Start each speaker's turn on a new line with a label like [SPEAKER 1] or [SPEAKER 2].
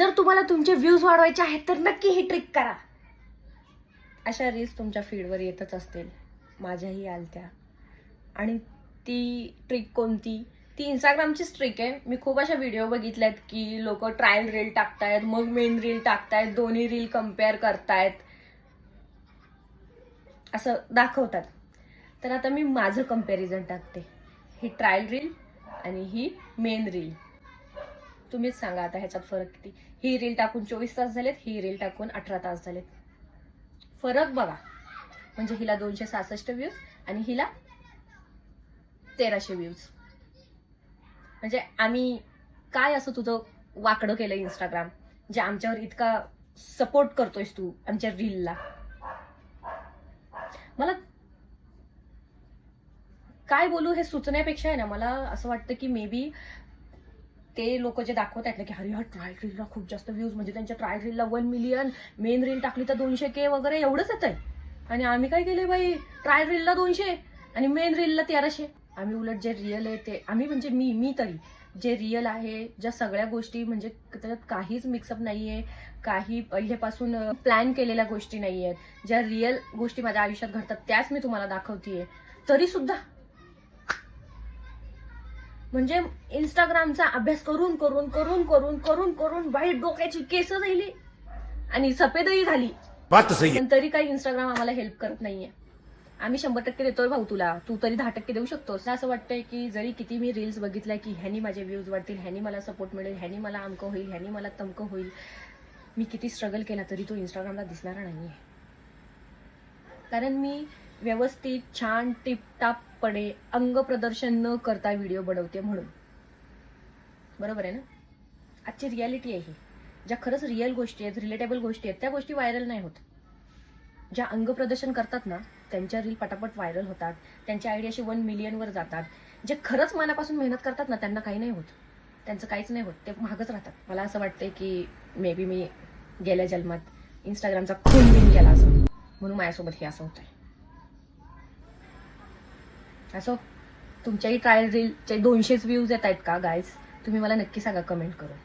[SPEAKER 1] जर तुम्हाला तुमचे व्ह्यूज वाढवायचे आहेत तर नक्की ही ट्रिक करा. अशा रील्स तुमच्या फीडवर येतच असतील, माझ्याही आलत्या. आणि ती ट्रिक कोणती? ती इंस्टाग्रामचीच ट्रिक आहे. मी खूप अशा व्हिडिओ बघितल्यात की लोक ट्रायल रील टाकतायत, मग मेन रील टाकतायत, दोन्ही रील कम्पेअर करतायत, असं दाखवतात. तर आता मी माझं कंपॅरिझन टाकते. ही ट्रायल रील आणि ही मेन रील. तुम्हीच सांगा आता ह्याच्यात फरक किती. ही रील टाकून 24 तास झालेत, ही रील टाकून 18 तास झालेत. फरक बघा. म्हणजे हिला 266 व्ह्यूज आणि हिला 1300 व्ह्यूज. म्हणजे आम्ही काय असं तुझं वाकडं केलं इंस्टाग्राम, जे आमच्यावर इतका सपोर्ट करतोयस तू आमच्या रीलला. मला काय बोलू हे सुचण्यापेक्षा आहे ना, मला असं वाटतं की मे बी ते लोक जे दाखवत आहेत ना की अरे हा ट्रायल रीलला खूप जास्त व्ह्यूज, म्हणजे त्यांच्या ट्रायल रीलला 1 मिलियन, मेन रील टाकली तर 200K वगैरे एवढंच येत आहे. आणि आम्ही काय केले बाई, ट्रायल रीलला 200 आणि मेन रीलला 1300. आम्ही उलट जे रिअल आहे ते आम्ही, म्हणजे मी तरी जे रिअल आहे, ज्या सगळ्या गोष्टी, म्हणजे त्याच्यात काहीच मिक्सअप नाहीये, काही पहिल्यापासून प्लॅन केलेल्या गोष्टी नाहीयेत, ज्या रिअल गोष्टी माझ्या आयुष्यात घडतात त्याच मी तुम्हाला दाखवतेय. तरी सुद्धा म्हणजे इंस्टाग्रामचा अभ्यास करून करून करून करून करून करून बाई डोक्याची केस झाली आणि सफेदही झाली, पण तरी काही इंस्टाग्राम आम्हाला हेल्प करत नाहीये. आम्ही 100% देतोय भाऊ तुला, तू तरी 10% देऊ शकतोस. असं वाटतंय की जरी किती मी रील्स बघितल्या की ह्यानी माझे व्ह्यूज वाढतील, ह्यानी मला सपोर्ट मिळेल, ह्यानी मला अमकं होईल, ह्यानी मला तमकं होईल, मी किती स्ट्रगल केला तरी तो इंस्टाग्रामला दिसणारा नाहीये. कारण मी व्यवस्थित छान टिपटापपणे अंग प्रदर्शन न करता व्हिडिओ बनवते म्हणून. बरोबर आहे ना? आजची रियालिटी आहे ही. ज्या खरंच रिअल गोष्टी आहेत, रिलेटेबल गोष्टी आहेत, त्या गोष्टी व्हायरल नाही होत. ज्या अंग प्रदर्शन करतात ना त्यांच्या रील पटापट व्हायरल होतात, त्यांच्या आयडियाशी 1 मिलियनवर जातात. जे खरंच मनापासून मेहनत करतात ना त्यांना काही नाही होत, त्यांचं काहीच नाही होत, ते महागच राहतात. मला असं वाटतंय की मे बी मी गेल्या जन्मात इंस्टाग्रामचा खून बिन केला असं, म्हणून माझ्यासोबत हे असं होतंय. असो, तुमच्याही ट्रायल रीलचे 200 व्ह्यूज येत आहेत का गाईज? तुम्ही मला नक्की सांगा कमेंट करून.